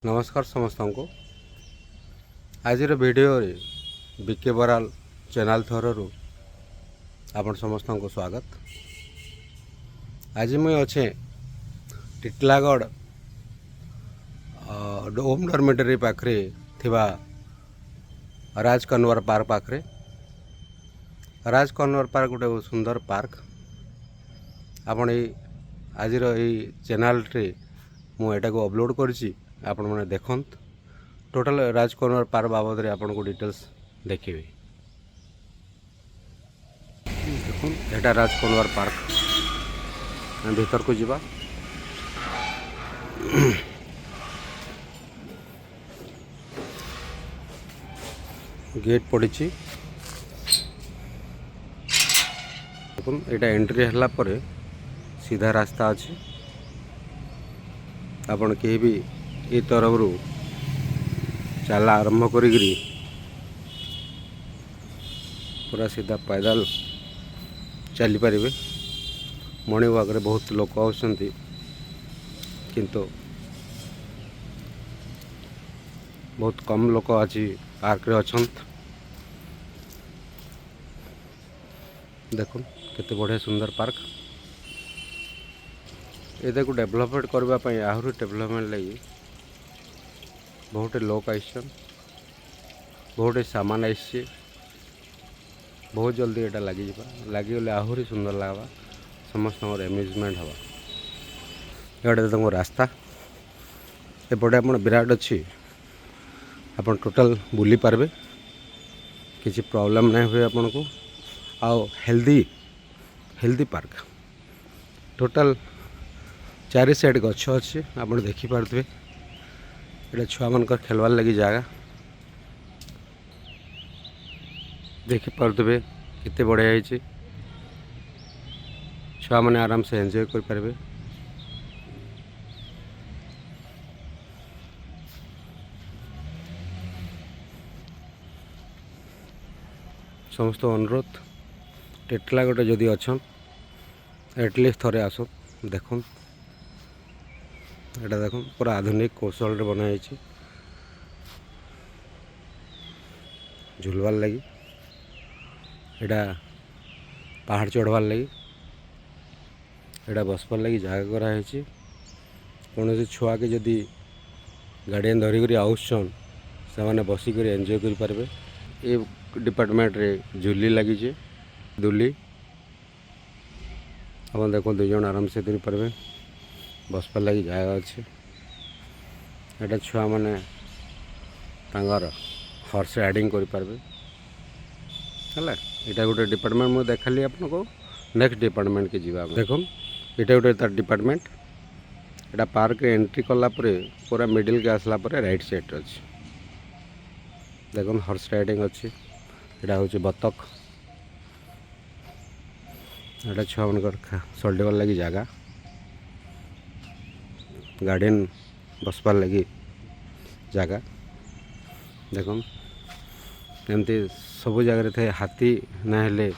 नमस्कार समस्त को आज वीडियो रे बीके बराल चैनल थरु आपण समस्त को स्वागत। आज मुझे अच्छे टिटलागढ़ होम डॉर्मेटरी पाखरे थिबा राज कन्वर पार्क पाखरे। राज कन्वर पार्क गोटे सुंदर पार्क। आपण आज चैनल रे मु एटा को अपलोड करछि। आपण माने देखंत टोटल राज कन्वर पार्क बाबद रे आपण को डिटेल्स देखिबे। देखुन एटा राज कन्वर पार्क भीतर को जीवा। गेट पड़ी देखुन एटा एंट्री हला परे सीधा रास्ता अच्छे। आपण के भी ये तरफ रू चला आरंभ करी पूरा सीधा पैदल चली पारे। मॉर्निंग वॉक रे बहुत लोक आउछंती किंतु बहुत कम लोक आज पार्क रे अछंत। देखो केते बढ़िया सुंदर पार्क। ये को डेवलपमेंट करने आहरी डेवलपमेंट लगी बहुत लोक आइसन, बहुत सामान आसी। बहुत जल्दी यहाँ लगिगले आहरी सुंदर लगवा, समस्त एम्यूजमेंट हवा। ये तुम रास्ता एपटे आप विराट अच्छी आप टोटल बुली पार्बे, किसी प्रॉब्लम नहीं हुए आपन को। आओ हेल्दी पार्क टोटल चारि साइड गछ अच्छे आप देखिपे। ये छुआ मनकर खेलवार लगी जगह देखिपे केते बढ़िया है। छुआ मैंने आराम से एंजॉय कर पारे। समस्त अनुरोध टिटलागढ़ जदि अच्छन एटलिस्ट थरे आस देखुन। एटा देखो पूरा आधुनिक कौशल रे बनाई झुलवार लगी। एटा पहाड़ चढ़वार लगी, एटा बसवार लगी जगह कराई। कौन से छुआ के जदि गार्डियन धरिक आउसन से मैंने बसिक एंजॉय कर पारे। ये डिपार्टमेंट रे झुली लगी दुली आप देखो दुई जन आराम से पारे। बसपार लगी जगह अच्छे। एटा छुआ मैंने हॉर्स राइडिंग कर पारे। है गोटे डिपार्टमेंट मुझे देखली आपको। नेक्स्ट डिपार्टमेंट के जीवा देखो ये गोटे तार डिपार्टमेंट। एटा पार्क एंट्री कला पूरा मिडिल के आसला राइट साइड अच्छे। देखो हॉर्स राइडिंग अच्छी। एटा हूँ बतख। एटा छुआ मन सल्टेबार लगी जगह, गार्डन बसपार लगी जगह। देखो एमती सब जगह थे हाथी ना हेले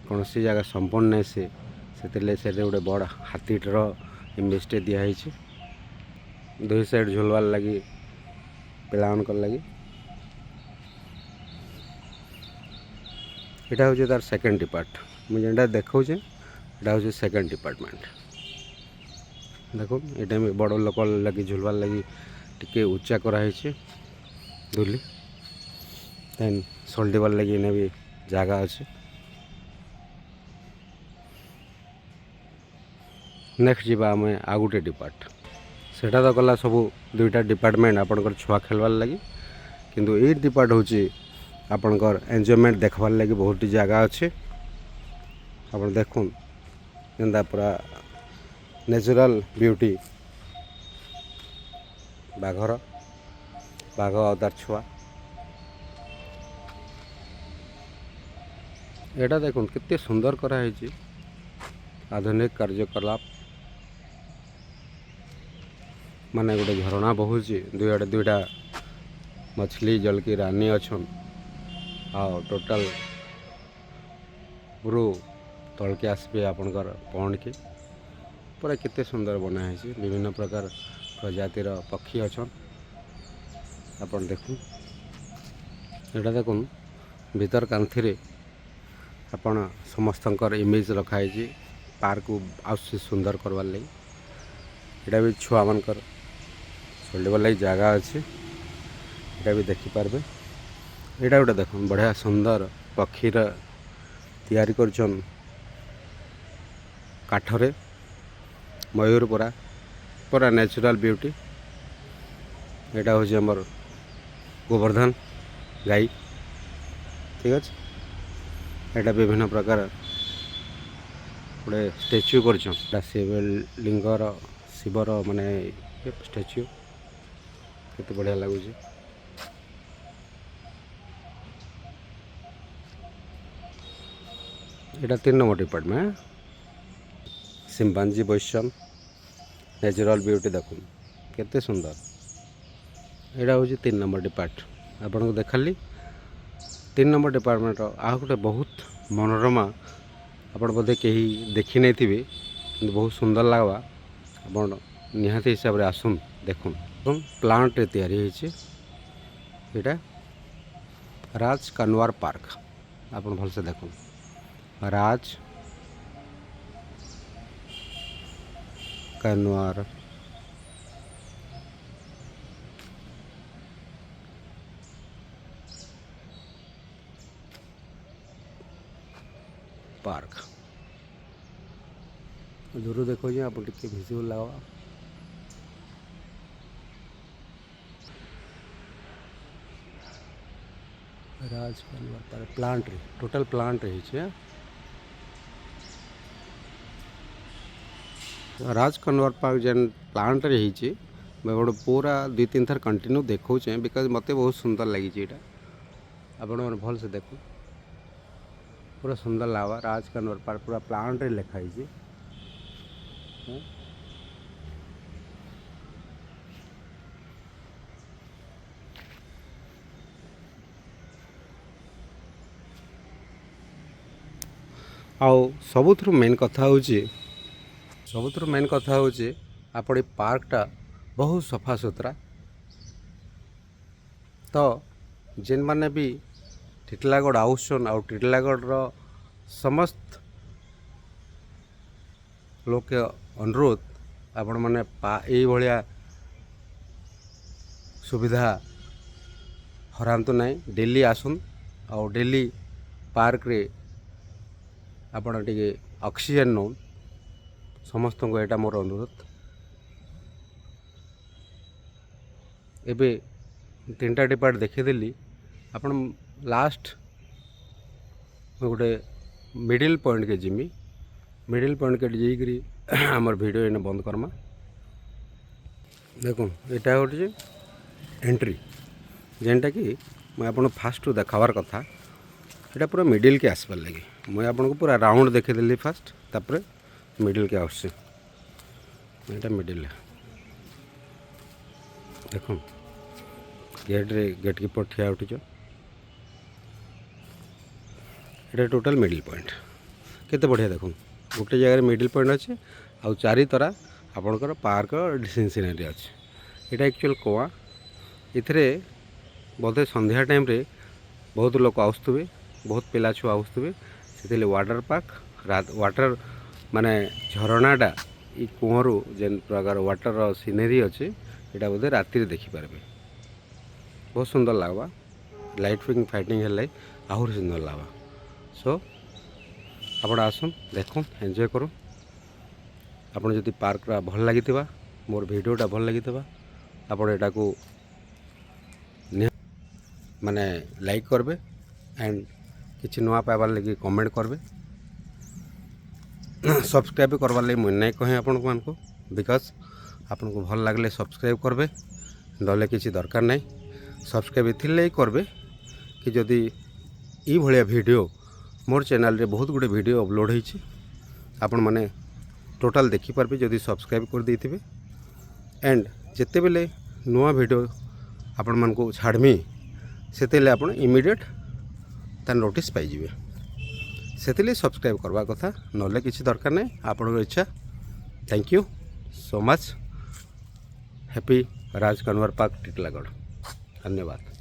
कौन सी जगह संपूर्ण नहीं से गोटे बड़ हाथीटर इमेज टे दिखाई। दुई साइड झुलवार लगी पिलान लगी। यहाँ हूँ तार सेकेंड डिपार्ट मुझे देखा हूँ सेकेंड डिपार्टमेंट। देखो ये बड़ लोक लगी झुलवार लगी टिके उच्चा कराई दुली। देन सल्टेबार लगी इन्हें भी जगह अच्छे। नेक्स्ट जीवा आम आ गोटे डिपार्ट सेटा तो गला सब दुईटा डिपार्टमेंट आपंकर छुआ खेलवार लगी। किंतु ये डिपार्ट हूँ आपंकर एंजॉयमेंट देखबार लगी बहुत जगह अच्छे। आप देखुन जेनता पूरा नेचुरल ब्यूटी बाघर बाघ और तार छुआ। एटा देखुन कितने सुंदर कराई आधुनिक कार्यकलाप माने गोटे झरणा बहुची दुईटा दुईटा मछली जल की रानी अच्छन। आओ टोटल पुरु तल के आसबे आपनकर पहुँच के पूरा केते सुंदर बनाई। विभिन्न प्रकार प्रजातिर पक्षी अच्छन। ଆପଣ ଦେଖୁନ୍ ଏଇଟା ଦେଖୁନ୍ ଭିତର କାନ୍ଥିରେ ଆପଣ ସମସ୍ତଙ୍କର ଇମେଜ୍ ରଖାହେଇଛି ପାର୍କ ଆଉ ସୁନ୍ଦର କରବାର୍ ଲାଗି। ଏଇଟା ବି ଛୁଆମାନଙ୍କର ଖେଳିବାର ଲାଗି ଜାଗା ଅଛି, ଏଇଟା ବି ଦେଖିପାରିବେ। ଏଇଟା ଗୋଟେ ଦେଖୁନ୍ ବଢ଼ିଆ ସୁନ୍ଦର ପକ୍ଷୀର ତିଆରି କରିଛନ୍ କାଠରେ, ମୟୂର ପୁରା ପୁରା ନ୍ୟାଚୁରାଲ୍ ବ୍ୟୁଟି। ଏଇଟା ହେଉଛି ଆମର ଗୋବର୍ଦ୍ଧନ ଗାଈ, ଠିକ୍ ଅଛି। ଏଇଟା ବିଭିନ୍ନ ପ୍ରକାର ଗୋଟେ ଷ୍ଟାଚ୍ୟୁ କରିଛନ୍, ଏଇଟା ଶିବଲିଙ୍ଗର ଶିବର ମାନେ ଷ୍ଟାଚ୍ୟୁ, କେତେ ବଢ଼ିଆ ଲାଗୁଛି। ଏଇଟା 3 ନମ୍ବର ଡିପାର୍ଟମେଣ୍ଟ ସିମ୍ପାଞ୍ଜି ବୈଶନ୍ ନ୍ୟାଚୁରାଲ୍ ବ୍ୟୁଟି ଦେଖୁନ୍ କେତେ ସୁନ୍ଦର। ଏଇଟା ହେଉଛି 3 ନମ୍ବର ଡିପାର୍ଟ। ଆପଣଙ୍କୁ ଦେଖାଲି 3 ନମ୍ବର ଡିପାର୍ଟମେଣ୍ଟର ଆଉ ଗୋଟେ ବହୁତ ମନୋରମା, ଆପଣ ବୋଧେ କେହି ଦେଖି ନେଇଥିବେ କିନ୍ତୁ ବହୁତ ସୁନ୍ଦର ଲାଗ୍ବା। ଆପଣ ନିହାତି ହିସାବରେ ଆସୁନ୍ ଦେଖୁନ୍। ଏବଂ ପ୍ଲାଣ୍ଟରେ ତିଆରି ହେଇଛି ଏଇଟା ରାଜ କାନୱାର ପାର୍କ। ଆପଣ ଭଲସେ ଦେଖୁନ୍ ରାଜ କାନୱାର पार्क दूर देखो आप विजुअल लगा राज कनवर पार्क प्लांट रे टोटल प्लांट रही है। राज कनवर पार्क जेन प्लांट रही है मैं गोटे पूरा 2-3 थर कंटिन्यू देखा बिकज मत बहुत सुंदर लगी आपण भल से देखो पूरा सुंदर लगा। राज कनवर पार्क पूरा प्लांट रे लिखाई आउ सबुथु मेन कथा हूँ आप पार्कटा बहुत सफा सुतरा। तो जेन माने भी टिटलागढ़ आउसन आउ टिटलागढ़ समस्त लोक के अनुरोध आपण मैंने भाया सुविधा हरातु ना, डेली आसुन आउ डेली पार्क रे आपण टिके ऑक्सीजन नौ समस्त को एटा मोर अनुरोध। एबे 3टा डिपार्ट देखीदेली आपण लास्ट गोटे मिडिल पॉइंट के जिमी मिडिल पॉइंट के जाइकरी आमर वीडियो एने बंद करमा। देखो एटा गोटे एंट्री जेनटा कि मैं आपको फास्ट देखावार कथा एटा पूरा मिडिल के आसबार लगे मुझे आपको पूरा राउंड देखीदेली फास्ट तापर मिडिल के आसছে एटा मिडिल देखो गेट कीपर ठिया उठिच एटा टोटल मिडिल पॉइंट केते बढ़िया देखो गोटे जगह मिडिल पॉइंट अच्छे आउ चारि तरा आपणकर पार्क सीनरी अच्छे। एटा एक्चुअल कुआ इथरे बोधे संध्या टाइम रे बहुत लोग आसुवे बहुत पिला छुआ आसुवे से वाटर पार्क वाटर माने झरनाटा ये कुआरू जेन प्रकार वाटर सीनेरी अच्छे यहाँ बोधे राति देखिपारे बहुत सुंदर लगवा। लाइटिंग फाइटिंग है आहरी सुंदर लगवा। सो आपण आसन देखो एंजॉय करो। आपण जदि पार्कटा भल लगी मोर वीडियोटा भल लगी आपण एटा को माने लाइक करबे एंड किसी नुआ पाइबार लगी कमेंट करबे सब्सक्राइब करवार लगी मुझे नहीं कहे आपण को बिकज आपन को भल लगले सब्सक्राइब करबे नले किसी दरकार नहीं। सब्सक्राइब इथिर करबे कि जदि ई भलिया वीडियो मोर चैनल रे बहुत गुड़े वीडियो अपलोड होइछि आपण माने टोटाल देखि पारबे जदि सब्सक्राइब कर देथिबे एंड जेते बेले नुआ वीडियो आपण मन को छाड़मी सेतेले आपण इमीडिएट ता नोटिस पाई जिवे सेतेले सब्सक्राइब करवा कथा नले किसी दरकार नहीं आपन इच्छा। Thank you so much. Happy Raj Kanwar park Titlagarh. धन्यवाद।